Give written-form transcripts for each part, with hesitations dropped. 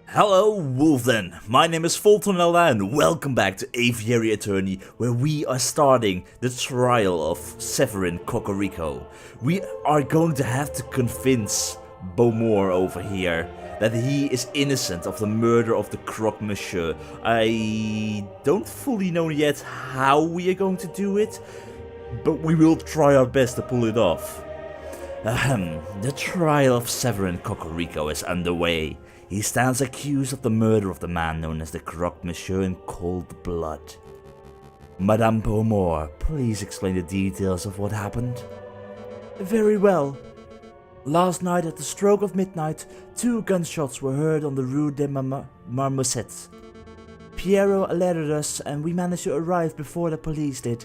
Hello, Wolfden. My name is Voltorn Elda and welcome back to Aviary Attorney, where we are starting the trial of Severin Cocorico. We are going to have to convince Beaumort over here that he is innocent of the murder of the Croc-Monsieur. I don't fully know yet how we are going to do it, but we will try our best to pull it off. The trial of Severin Cocorico is underway. He stands accused of the murder of the man known as the Croc-Monsieur in cold blood. Madame Beaumort, please explain the details of what happened. Very well. Last night at the stroke of midnight, 2 gunshots were heard on the Rue des Marmousets. Piero alerted us and we managed to arrive before the police did.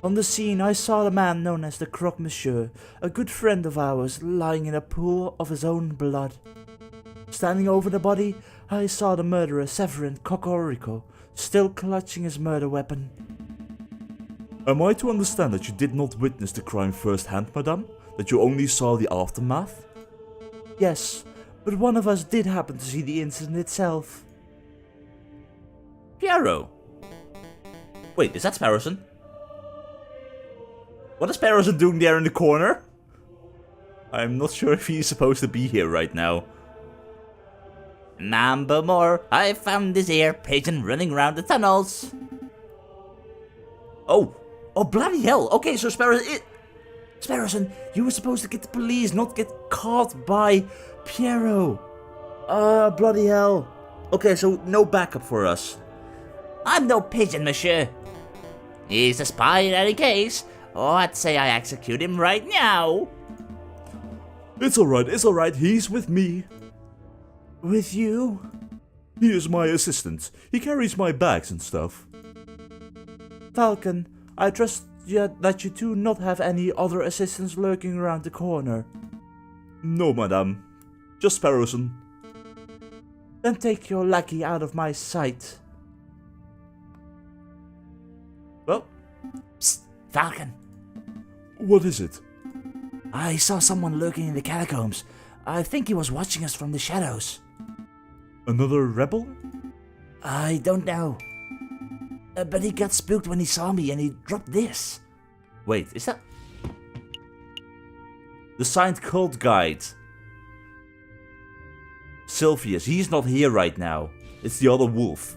On the scene I saw the man known as the Croc-Monsieur, a good friend of ours, lying in a pool of his own blood. Standing over the body, I saw the murderer Severin Cocorico, still clutching his murder weapon. Am I to understand that you did not witness the crime firsthand, madame? That you only saw the aftermath? Yes, but one of us did happen to see the incident itself. Piero! Wait, is that Sparrowson? What is Sparrowson doing there in the corner? I'm not sure if he's supposed to be here right now. Madame Beaumort, I found this here pigeon running around the tunnels. Oh bloody hell! Okay, so Sparrowson, you were supposed to get the police, not get caught by Piero. Bloody hell. Okay, so no backup for us. I'm no pigeon, monsieur. He's a spy in any case. Oh, I'd say I execute him right now. It's alright, he's with me. With you? He is my assistant. He carries my bags and stuff. Falcon, I trust that you do not have any other assistants lurking around the corner. No, madame. Just Sparrowson. Then take your lackey out of my sight. Well, Psst, Falcon. what is it? I saw someone lurking in the catacombs. I think he was watching us from the shadows. Another rebel? I don't know. But he got spooked when he saw me and he dropped this. Wait, is that... The signed cult guide. Sylvius, he's not here right now. It's the other wolf.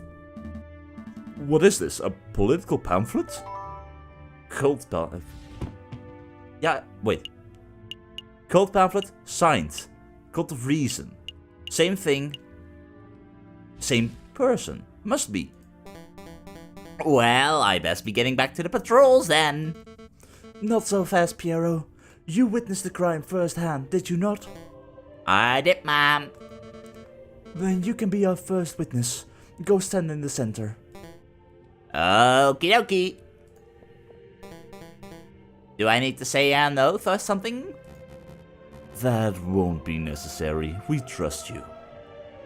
What is this? A political pamphlet? Cult pamphlet. Yeah, wait. Cult pamphlet, signed. Cult of Reason. Same thing. Same person. Must be. Well, I best be getting back to the patrols then. Not so fast, Piero. You witnessed the crime firsthand, did you not? I did, ma'am. Then you can be our first witness. Go stand in the center. Okie dokie. Do I need to say an oath or something? That won't be necessary. We trust you.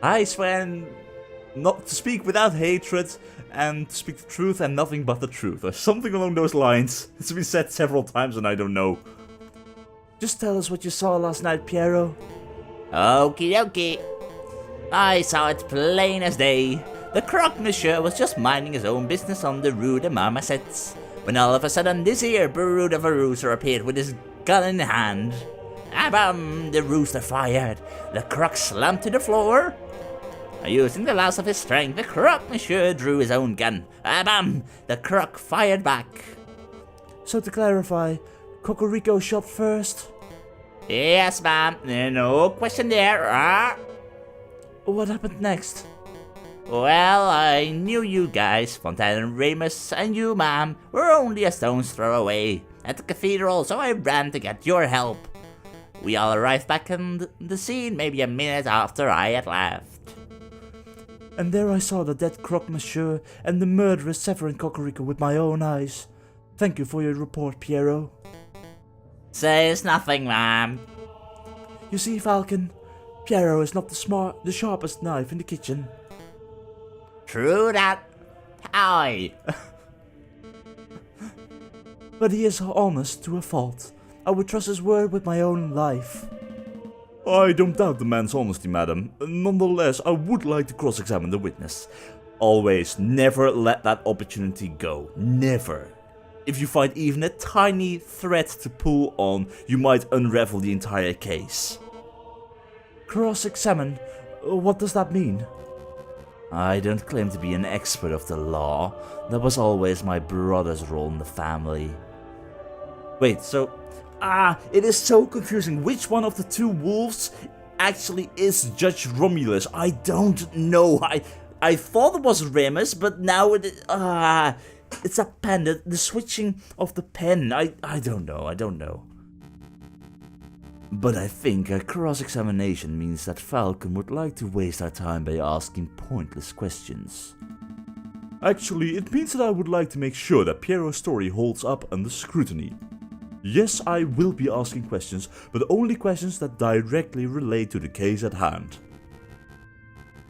I swear not to speak without hatred and to speak the truth and nothing but the truth, or something along those lines. It's been said several times and I don't know. Just tell us what you saw last night, Piero. Okie dokie. I saw it plain as day. The Croc-Monsieur was just minding his own business on the Rue des Marmousets, when all of a sudden this here brood of a rooster appeared with his gun in hand. Bam! The rooster fired. The Croc slumped to the floor. Using the last of his strength, the Croc-Monsieur drew his own gun. Bam! The Croc fired back. So to clarify, Cocorico shot first? Yes, ma'am. No question there. What happened next? Well, I knew you guys, Fontaine and Remus, and you, ma'am, were only a stone's throw away at the cathedral, so I ran to get your help. We all arrived back on the scene maybe a minute after I had left. And there I saw the dead Croc-Monsieur and the murderer Severin Cocorico with my own eyes. Thank you for your report, Piero. Says nothing, ma'am. You see, Falcon, Piero is not the sharpest knife in the kitchen. True that. Aye. But he is honest to a fault. I would trust his word with my own life. I don't doubt the man's honesty, madam. Nonetheless, I would like to cross-examine the witness. Always, never let that opportunity go. Never. If you find even a tiny thread to pull on, you might unravel the entire case. Cross-examine? What does that mean? I don't claim to be an expert of the law. That was always my brother's role in the family. Wait, so... it is so confusing. Which one of the two wolves actually is Judge Romulus? I don't know. I thought it was Remus, but now it's a pen. The switching of the pen. I don't know. But I think a cross-examination means that Falcon would like to waste our time by asking pointless questions. Actually, it means that I would like to make sure that Pierrot's story holds up under scrutiny. Yes, I will be asking questions, but only questions that directly relate to the case at hand.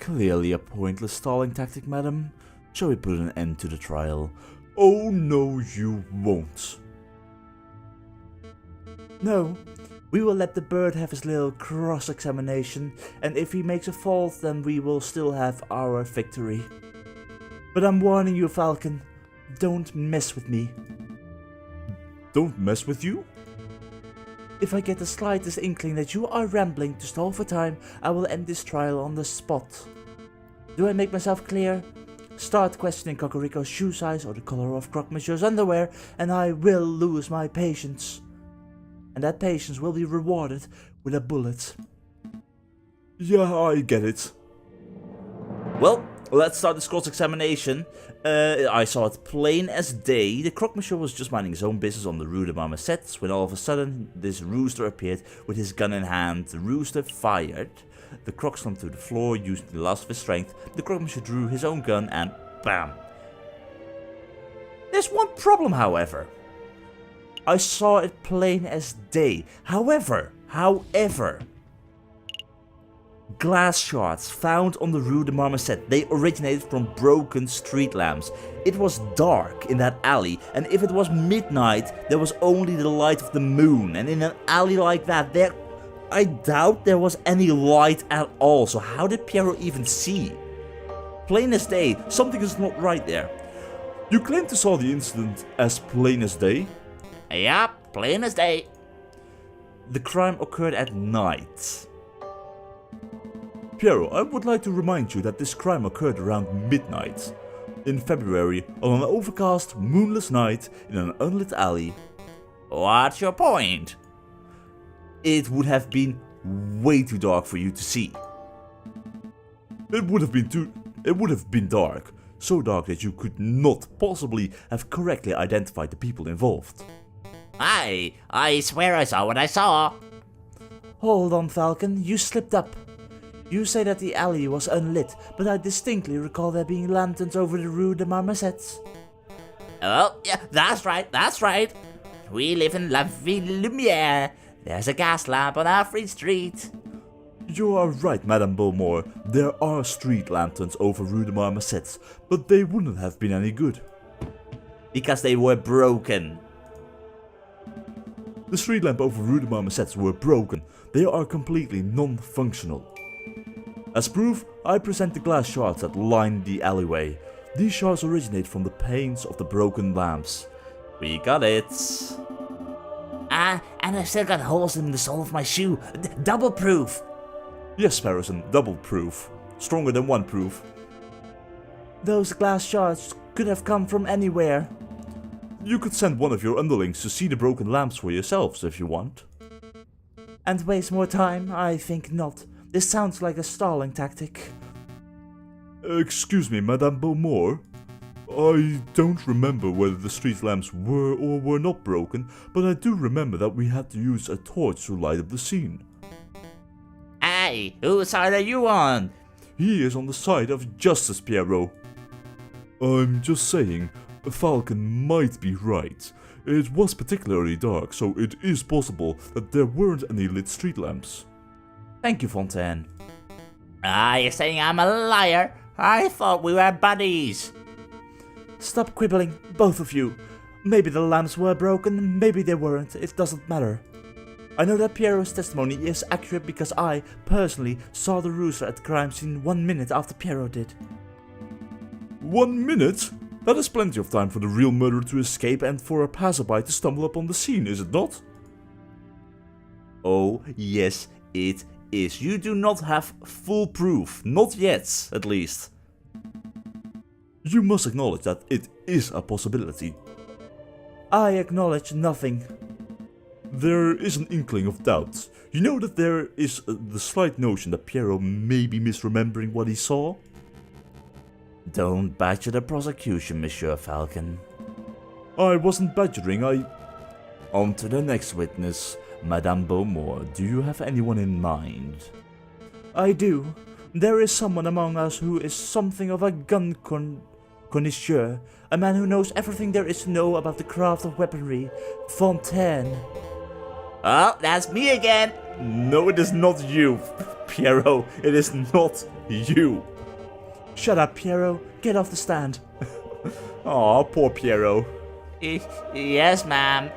Clearly a pointless stalling tactic, madam. Shall we put an end to the trial? Oh no, you won't. No, we will let the bird have his little cross-examination, and if he makes a fault, then we will still have our victory. But I'm warning you, Falcon, don't mess with me. Don't mess with you? If I get the slightest inkling that you are rambling to stall for time, I will end this trial on the spot. Do I make myself clear? Start questioning Cocorico's shoe size or the color of Croc-Monsieur's underwear, and I will lose my patience. And that patience will be rewarded with a bullet. Yeah, I get it. Well, let's start this cross-examination. I saw it plain as day. The Croc-Monsieur was just minding his own business on the Rue de Marmoset when all of a sudden this rooster appeared with his gun in hand. The rooster fired. The Croc slumped to the floor using the last of his strength. The Croc-Monsieur drew his own gun and bam. There's one problem, however. I saw it plain as day. However, glass shards found on the Rue de Marmoset, they originated from broken street lamps. It was dark in that alley, and if it was midnight, there was only the light of the moon, and in an alley like that, I doubt there was any light at all, so how did Pierrot even see? Plain as day, something is not right there. You claim to saw the incident as plain as day? Yup, plain as day. The crime occurred at night. Pierrot, I would like to remind you that this crime occurred around midnight. In February, on an overcast, moonless night, in an unlit alley. What's your point? It would have been way too dark for you to see. It would have been dark. So dark that you could not possibly have correctly identified the people involved. I swear I saw what I saw. Hold on, Falcon, you slipped up. You say that the alley was unlit, but I distinctly recall there being lanterns over the Rue de Marmoset. Oh, yeah, that's right. We live in La Ville Lumière. There's a gas lamp on every street. You are right, Madame Beaumort. There are street lanterns over Rue de Marmoset, but they wouldn't have been any good. Because they were broken. The street lamp over Rue de Marmoset were broken. They are completely non-functional. As proof, I present the glass shards that line the alleyway. These shards originate from the panes of the broken lamps. We got it. And I've still got holes in the sole of my shoe. Double proof. Yes, Harrison, double proof. Stronger than one proof. Those glass shards could have come from anywhere. You could send one of your underlings to see the broken lamps for yourselves if you want. And waste more time? I think not. This sounds like a stalling tactic. Excuse me, Madame Beaumort. I don't remember whether the street lamps were or were not broken, but I do remember that we had to use a torch to light up the scene. Hey, whose side are you on? He is on the side of justice, Pierrot. I'm just saying, Falcon might be right. It was particularly dark, so it is possible that there weren't any lit street lamps. Thank you, Fontaine. You're saying I'm a liar? I thought we were buddies. Stop quibbling, both of you. Maybe the lamps were broken, maybe they weren't, it doesn't matter. I know that Pierrot's testimony is accurate because I, personally, saw the rooster at the crime scene 1 minute after Pierrot did. 1 minute? That is plenty of time for the real murderer to escape and for a passerby to stumble upon the scene, is it not? Oh, yes, it is. You do not have full proof. Not yet, at least. You must acknowledge that it is a possibility. I acknowledge nothing. There is an inkling of doubt. You know that there is the slight notion that Pierrot may be misremembering what he saw? Don't badger the prosecution, Monsieur Falcon. I wasn't badgering, On to the next witness, Madame Beaumort. Do you have anyone in mind? I do. There is someone among us who is something of a gun connoisseur, a man who knows everything there is to know about the craft of weaponry, Fontaine. Oh, that's me again! No, it is not you, Pierrot. It is not you. Shut up, Pierrot. Get off the stand. Aw, poor Pierrot. Yes, ma'am.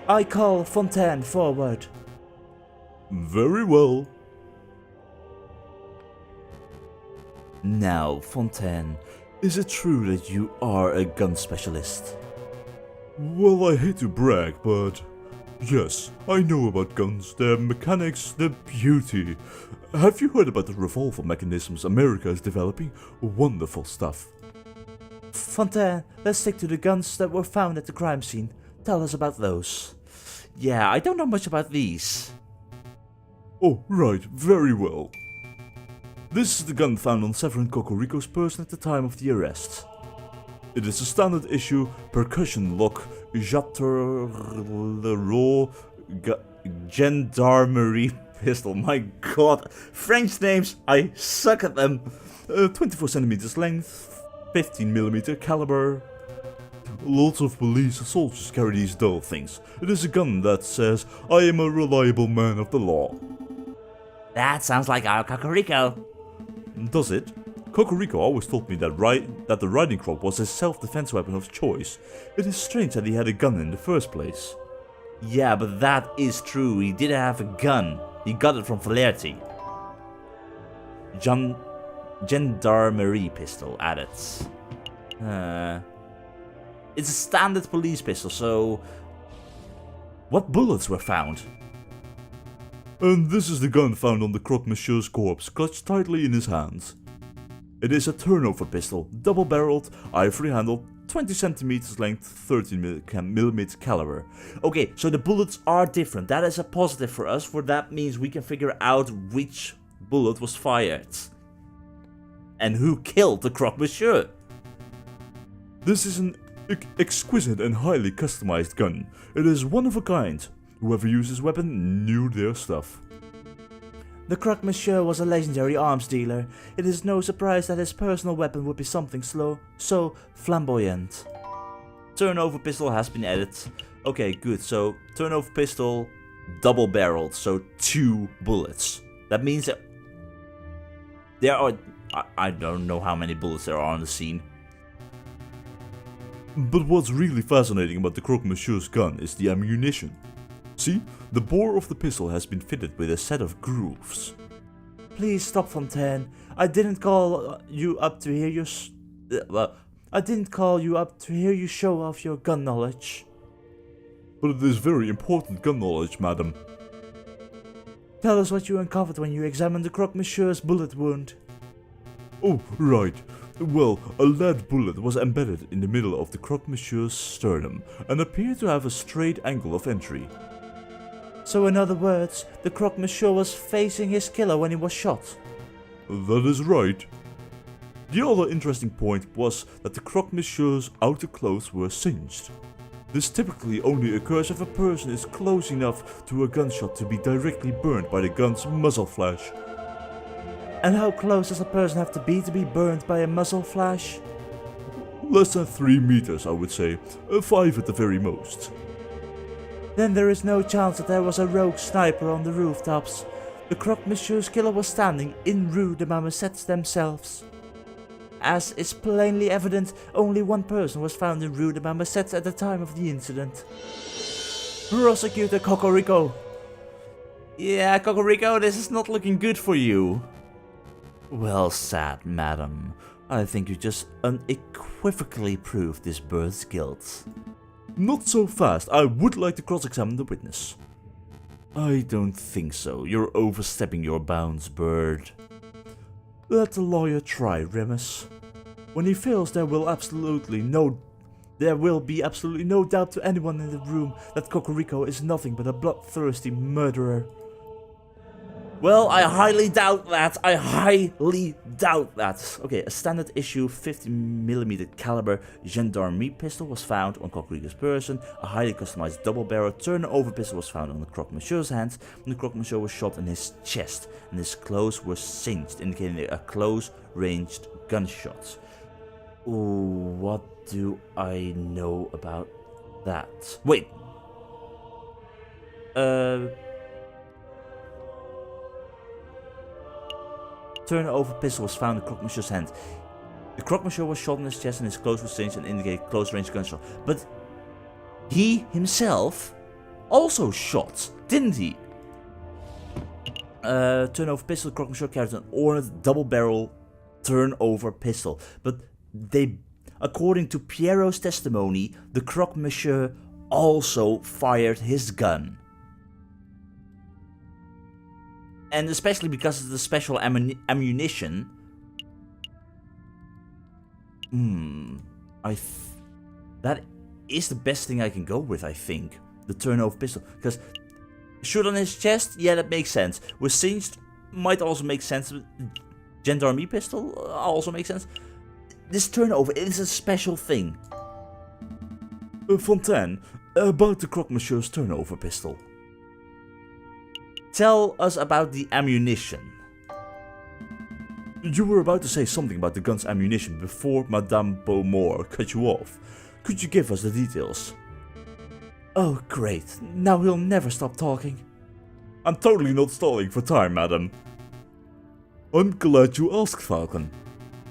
I call Fontaine forward. Very well. Now, Fontaine, is it true that you are a gun specialist? Well, I hate to brag, but yes, I know about guns, their mechanics, their beauty. Have you heard about the revolver mechanisms America is developing? Wonderful stuff. Fontaine, let's stick to the guns that were found at the crime scene. Tell us about those. Yeah, I don't know much about these. Oh, right, very well. This is the gun found on Severin Cocorico's person at the time of the arrest. It is a standard issue percussion lock Jaterleroy Gendarmerie pistol. My god, French names, I suck at them. 24 centimeters length, 15mm caliber. Lots of police and soldiers carry these dull things. It is a gun that says, I am a reliable man of the law. That sounds like our Cocorico. Does it? Cocorico always told me that the riding crop was his self-defense weapon of choice. It is strange that he had a gun in the first place. Yeah, but that is true. He did have a gun. He got it from Valerti. Gendarmerie pistol added. It's a standard police pistol, so... What bullets were found? And this is the gun found on the Croc-Monsieur's corpse, clutched tightly in his hands. It is a turnover pistol, double-barreled, ivory-handled, 20 centimeters length, 13mm caliber. Okay, so the bullets are different. That is a positive for us, for that means we can figure out which bullet was fired. And who killed the Croc-Monsieur. This is an exquisite and highly customized gun. It is one of a kind. Whoever used this weapon knew their stuff. The Croc-Monsieur was a legendary arms dealer. It is no surprise that his personal weapon would be something so flamboyant. Turnover pistol has been added. Okay, good. So, turnover pistol, double barreled, so 2 bullets. That means that there are... I don't know how many bullets there are on the scene. But what's really fascinating about the Croc-Monsieur's gun is the ammunition. See, the bore of the pistol has been fitted with a set of grooves. Please stop, Fontaine. I didn't call you up to hear you show off your gun knowledge. But it is very important gun knowledge, madam. Tell us what you uncovered when you examined the Croc-Monsieur's bullet wound. Oh, right. Well, a lead bullet was embedded in the middle of the Croc-Monsieur's sternum and appeared to have a straight angle of entry. So in other words, the Croc-Monsieur was facing his killer when he was shot. That is right. The other interesting point was that the Croc-Monsieur's outer clothes were singed. This typically only occurs if a person is close enough to a gunshot to be directly burned by the gun's muzzle flash. And how close does a person have to be burned by a muzzle flash? Less than 3 meters, I would say. 5 at the very most. Then there is no chance that there was a rogue sniper on the rooftops. The Croc-Monsieur's killer was standing in Rue de Marmoset themselves. As is plainly evident, only one person was found in Rue de Marmoset at the time of the incident. Prosecutor Cocorico. Yeah, Cocorico, this is not looking good for you. Well said, madam. I think you just unequivocally proved this bird's guilt. Not so fast. I would like to cross-examine the witness. I don't think so. You're overstepping your bounds, bird. Let the lawyer try, Remus. When he fails, there will be absolutely no doubt to anyone in the room that Cocorico is nothing but a bloodthirsty murderer. Well, I highly doubt that. Okay, a standard issue 50mm caliber gendarmerie pistol was found on Cocorico's person. A highly customized double-barrel turnover pistol was found on the Croc-Monsieur's hands. And the Croc-Monsieur was shot in his chest, and his clothes were singed, indicating a close-ranged gunshot. Ooh, what do I know about that? Wait. Turnover pistol was found in Croc-Monsieur's hand. The Croc-Monsieur was shot in his chest and his clothes were singed and indicated close-range gunshot. But he himself also shot, didn't he? Turnover pistol. Croc-Monsieur carried an ornate double-barrel turnover pistol. But according to Pierrot's testimony, the Croc-Monsieur also fired his gun. And especially because of the special ammunition. That is the best thing I can go with, I think. The turnover pistol. Because shoot on his chest, yeah, that makes sense. With singed, might also make sense. Gendarmerie pistol also makes sense. This turnover, it is a special thing. Fontaine, about the Croc-Monsieur's turnover pistol. Tell us about the ammunition. You were about to say something about the gun's ammunition before Madame Beaumort cut you off. Could you give us the details? Oh great, now he'll never stop talking. I'm totally not stalling for time, madam. I'm glad you asked, Falcon.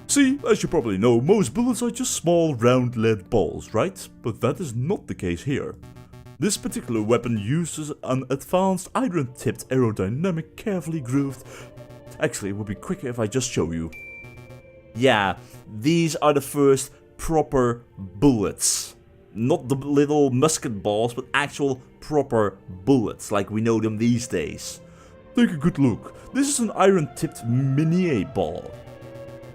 See, as you probably know, most bullets are just small round lead balls, right? But that is not the case here. This particular weapon uses an advanced iron-tipped aerodynamic carefully grooved... Actually, it would be quicker if I just show you. Yeah, these are the first proper bullets. Not the little musket balls, but actual proper bullets, like we know them these days. Take a good look. This is an iron-tipped Minier ball.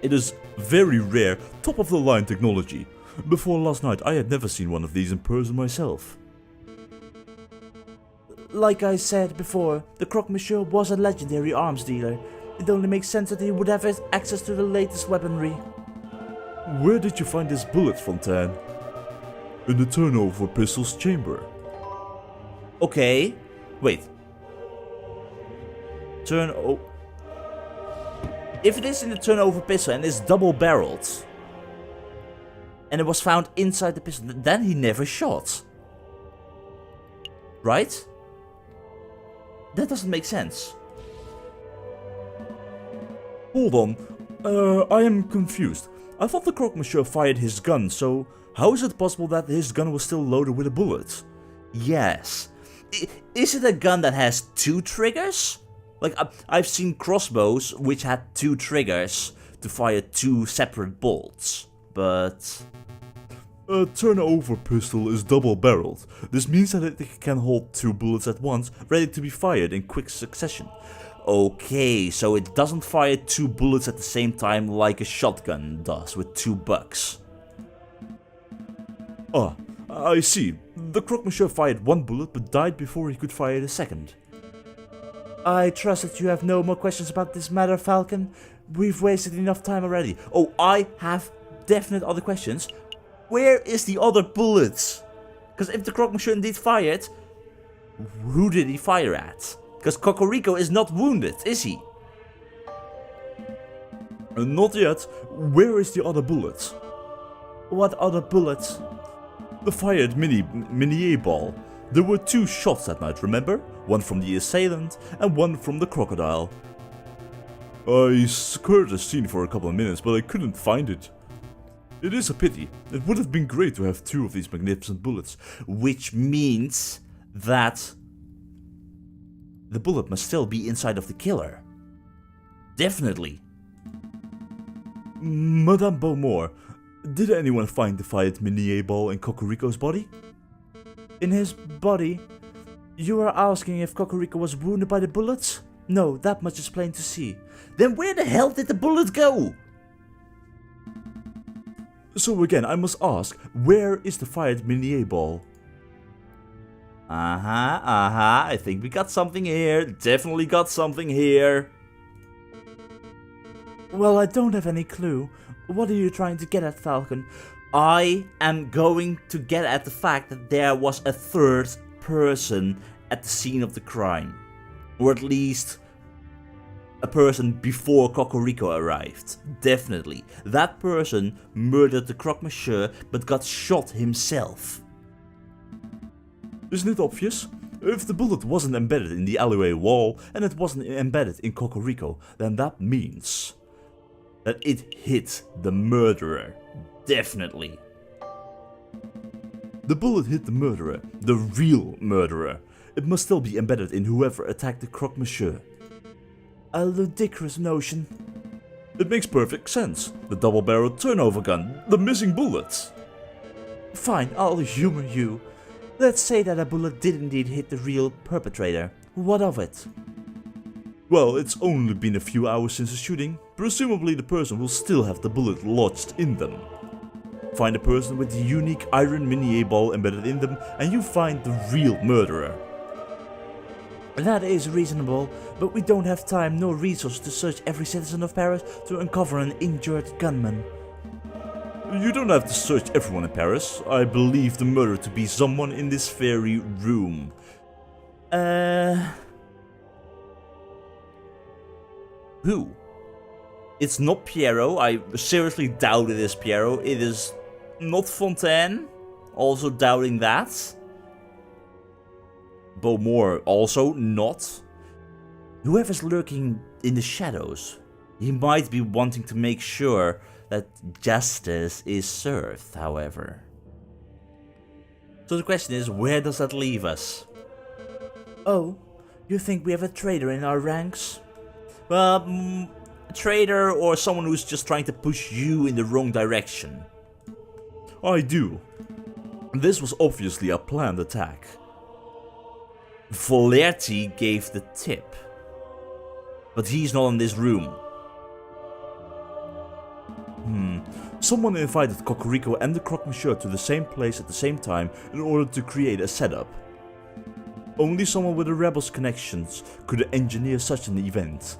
It is very rare, top-of-the-line technology. Before last night, I had never seen one of these in person myself. Like I said before, the Croc-Monsieur was a legendary arms dealer. It only makes sense that he would have access to the latest weaponry. Where did you find this bullet, Fontaine? In the turnover pistol's chamber. Okay, wait. If it is in the turnover pistol and is double-barreled, and it was found inside the pistol, then he never shot. Right? That doesn't make sense. Hold on, I am confused. I thought the Croc-Monsieur fired his gun, so how is it possible that his gun was still loaded with a bullet? Yes. Is it a gun that has two triggers? Like, I've seen crossbows which had two triggers to fire two separate bolts, but... A turnover pistol is double-barreled. This means that it can hold two bullets at once, ready to be fired in quick succession. Okay, so it doesn't fire two bullets at the same time like a shotgun does with two bucks. Ah, I see. The Croc-Monsieur fired one bullet but died before he could fire the second. I trust that you have no more questions about this matter, Falcon. We've wasted enough time already. Oh, I have definite other questions. Where is the other bullets? Because if the Croc-Monsieur indeed fired, who did he fire at? Because Cocorico is not wounded, is he? Not yet. Where is the other bullet? What other bullet? The fired Minier ball. There were two shots that night, remember? One from the assailant and one from the crocodile. I scoured the scene for a couple of minutes, but I couldn't find it. It is a pity. It would have been great to have two of these magnificent bullets. Which means that the bullet must still be inside of the killer. Definitely. Madame Beaumort, did anyone find the fired mini ball in Cocorico's body? In his body? You are asking if Cocorico was wounded by the bullets? No, that much is plain to see. Then where the hell did the bullet go? So again, I must ask, where is the fired mini ball? I think we got something here. Definitely got something here. Well, I don't have any clue. What are you trying to get at, Falcon? I am going to get at the fact that there was a third person at the scene of the crime. Or at least a person before Cocorico arrived. Definitely. That person murdered the Croc-Monsieur but got shot himself. Isn't it obvious? If the bullet wasn't embedded in the alleyway wall and it wasn't embedded in Cocorico, then that means that it hit the murderer. Definitely. The bullet hit the murderer, the real murderer. It must still be embedded in whoever attacked the Croc-Monsieur. A ludicrous notion. It makes perfect sense. The double-barreled turnover gun, the missing bullets. Fine, I'll humor you. Let's say that a bullet did indeed hit the real perpetrator. What of it? Well, it's only been a few hours since the shooting. Presumably the person will still have the bullet lodged in them. Find a person with the unique iron mini ball embedded in them and you find the real murderer. That is reasonable, but we don't have time nor resources to search every citizen of Paris to uncover an injured gunman. You don't have to search everyone in Paris. I believe the murderer to be someone in this very room. Who? It's not Piero. I seriously doubt it is Piero. It is not Fontaine. Also doubting that. Beaumort also not. Whoever's lurking in the shadows. He might be wanting to make sure that justice is served, however. So the question is, where does that leave us? Oh, you think we have a traitor in our ranks? Well, a traitor or someone who's just trying to push you in the wrong direction. I do. This was obviously a planned attack. Volerti gave the tip. But he's not in this room. Someone invited Cocorico and the Croc-Monsieur to the same place at the same time in order to create a setup. Only someone with the rebels' connections could engineer such an event.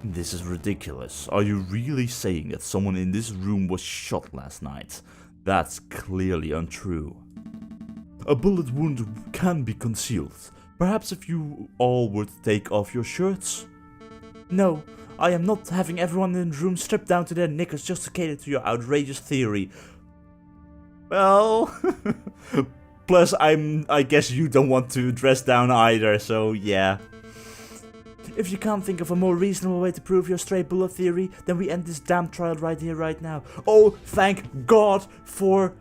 This is ridiculous. Are you really saying that someone in this room was shot last night? That's clearly untrue. A bullet wound can be concealed. Perhaps if you all would take off your shirts? No, I am not having everyone in the room stripped down to their knickers just to cater to your outrageous theory. Well, plus I guess you don't want to dress down either, so yeah. If you can't think of a more reasonable way to prove your stray bullet theory, then we end this damn trial right here, right now. Oh, thank God for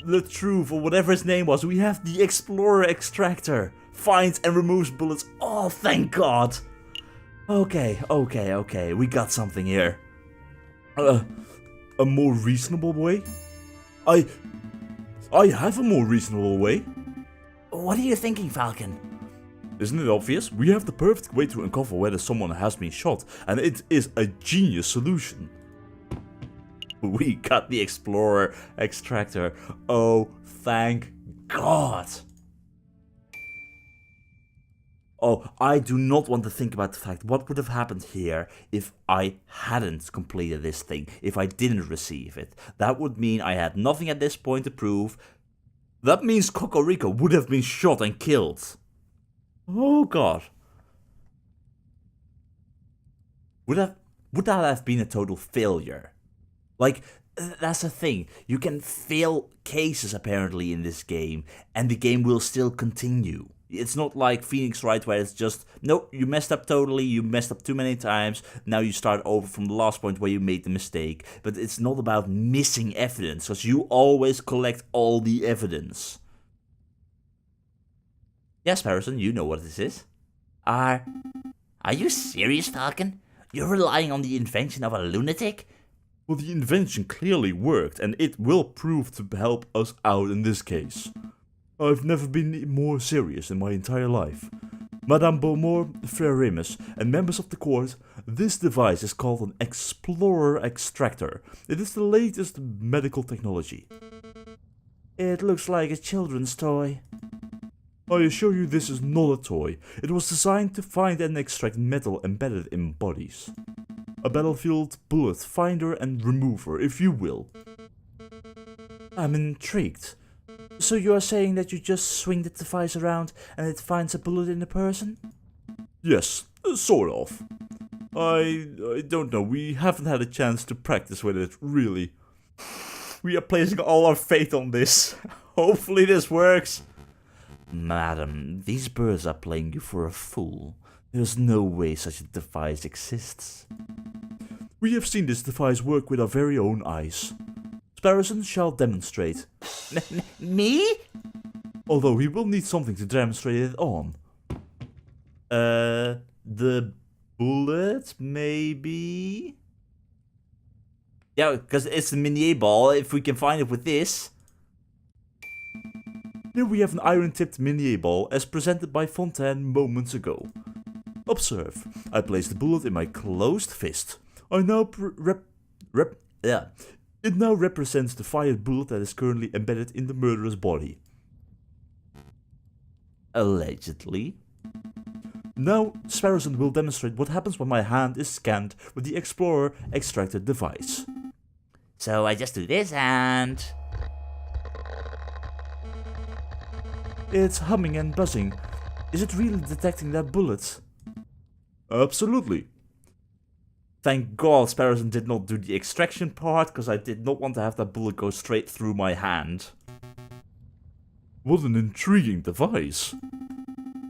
the truth, or whatever his name was. We have the Explorer Extractor. Finds and removes bullets. Oh, thank God. Okay, we got something here. A more reasonable way? I have a more reasonable way. What are you thinking, Falcon? Isn't it obvious? We have the perfect way to uncover whether someone has been shot, and it is a genius solution. We got the Explorer Extractor. Oh, thank God. Oh, I do not want to think about the fact what would have happened here if I hadn't completed this thing, if I didn't receive it. That would mean I had nothing at this point to prove. That means Cocorico would have been shot and killed. Oh God. Would that have been a total failure? Like, that's the thing. You can fail cases apparently in this game, and the game will still continue. It's not like Phoenix Wright where it's just, nope, you messed up totally, you messed up too many times, now you start over from the last point where you made the mistake. But it's not about missing evidence, because you always collect all the evidence. Yes, Harrison, you know what this is. Are you serious, Falcon? You're relying on the invention of a lunatic? Well, the invention clearly worked, and it will prove to help us out in this case. I've never been more serious in my entire life. Madame Beaumort, Frère Remus, and members of the court, this device is called an Explorer Extractor. It is the latest medical technology. It looks like a children's toy. I assure you this is not a toy. It was designed to find and extract metal embedded in bodies. A battlefield bullet finder and remover, if you will. I'm intrigued. So you are saying that you just swing the device around and it finds a bullet in a person? Yes, sort of. I don't know, we haven't had a chance to practice with it, really. We are placing all our faith on this. Hopefully this works. Madam, these birds are playing you for a fool. There's no way such a device exists. We have seen this device work with our very own eyes. Sparrowson shall demonstrate. Me? Although he will need something to demonstrate it on. The bullet, maybe? Yeah, because it's a mini ball, if we can find it with this. Here we have an iron-tipped mini ball as presented by Fontaine moments ago. Observe, I place the bullet in my closed fist. It now represents the fired bullet that is currently embedded in the murderer's body. Allegedly. Now, Sparrowson will demonstrate what happens when my hand is scanned with the Explorer Extractor device. So I just do this and... It's humming and buzzing. Is it really detecting that bullet? Absolutely. Thank God Sparrowson did not do the extraction part, because I did not want to have that bullet go straight through my hand. What an intriguing device.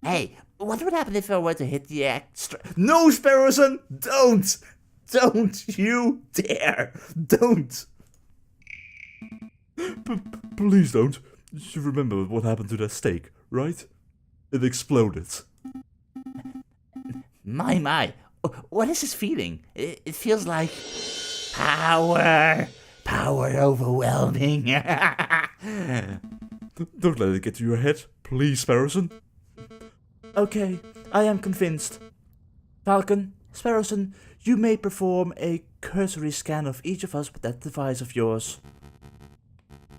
Hey, what would happen if I were to hit the No, Sparrowson! Don't! Don't you dare! Don't! Please don't. You remember what happened to that steak, right? It exploded. My. What is this feeling? It feels like... Power! Power overwhelming. Don't let it get to your head, please, Sparrowson. Okay, I am convinced. Falcon, Sparrowson, you may perform a cursory scan of each of us with that device of yours.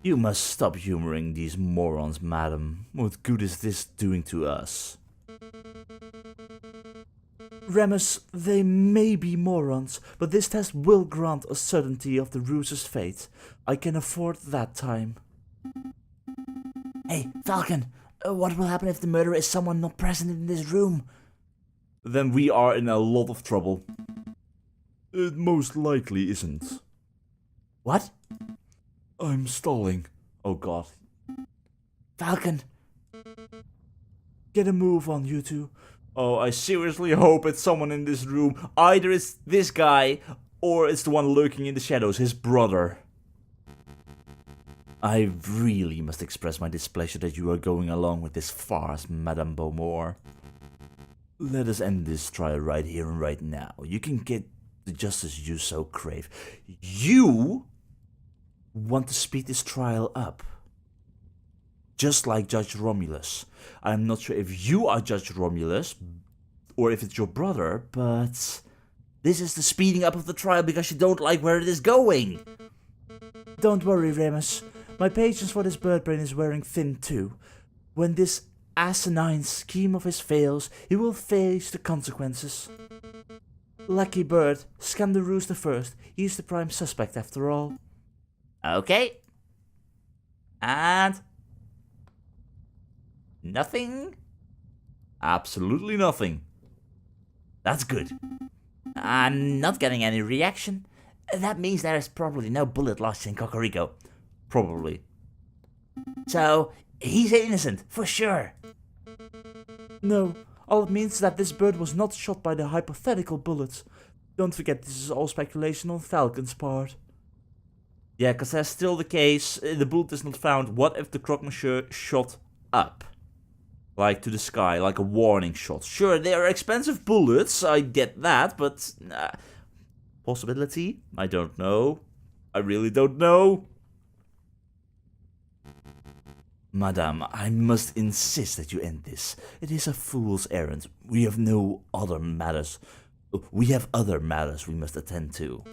You must stop humoring these morons, madam. What good is this doing to us? Remus, they may be morons, but this test will grant a certainty of the ruse's fate. I can afford that time. Hey, Falcon, what will happen if the murderer is someone not present in this room? Then we are in a lot of trouble. It most likely isn't. What? I'm stalling. Oh god. Falcon! Get a move on, you two. Oh, I seriously hope it's someone in this room. Either it's this guy, or it's the one lurking in the shadows, his brother. I really must express my displeasure that you are going along with this farce, Madame Beaumort. Let us end this trial right here and right now. You can get the justice you so crave. You want to speed this trial up. Just like Judge Romulus. I'm not sure if you are Judge Romulus, or if it's your brother, but this is the speeding up of the trial because you don't like where it is going. Don't worry, Remus. My patience for this birdbrain is wearing thin too. When this asinine scheme of his fails, he will face the consequences. Lucky bird, scan the rooster first. He's the prime suspect after all. Okay. And... nothing? Absolutely nothing. That's good. I'm not getting any reaction. That means there is probably no bullet lodged in Cocorico. Probably. So, he's innocent, for sure. No, all it means is that this bird was not shot by the hypothetical bullet. Don't forget, this is all speculation on Falcon's part. Yeah, because that's still the case. The bullet is not found. What if the Croc-Monsieur shot up? Like to the sky, like a warning shot. Sure, they are expensive bullets, I get that, but... possibility? I don't know. I really don't know. Madame, I must insist that you end this. It is a fool's errand. We have other matters we must attend to.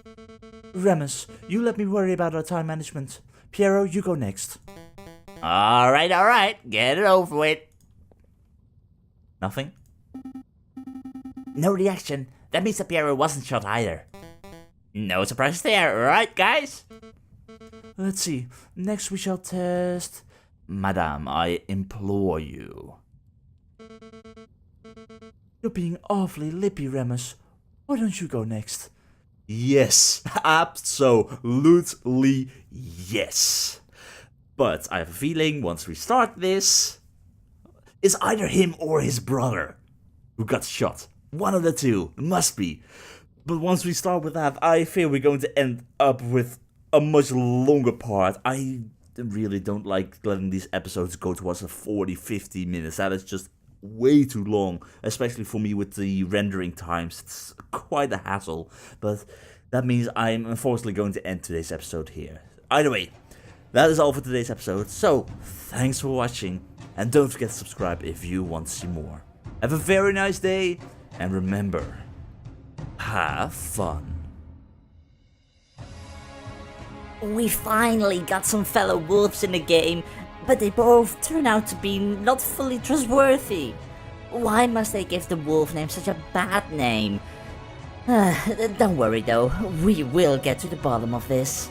Remus, you let me worry about our time management. Piero, you go next. Alright, get it over with. Nothing? No reaction. That means that Piero wasn't shot either. No surprises there, right guys? Let's see. Next we shall test... Madame, I implore you. You're being awfully lippy, Remus. Why don't you go next? Yes, absolutely yes. But I have a feeling once we start this, it's either him or his brother who got shot. One of the two, must be. But once we start with that, I fear we're going to end up with a much longer part. I really don't like letting these episodes go towards the 40-50 minutes. That is just way too long, especially for me with the rendering times. It's quite a hassle, but that means I'm unfortunately going to end today's episode here. Either way, that is all for today's episode, so thanks for watching, and don't forget to subscribe if you want to see more. Have a very nice day, and remember, have fun. We finally got some fellow wolves in the game, but they both turn out to be not fully trustworthy. Why must they give the wolf name such a bad name? Don't worry though, we will get to the bottom of this.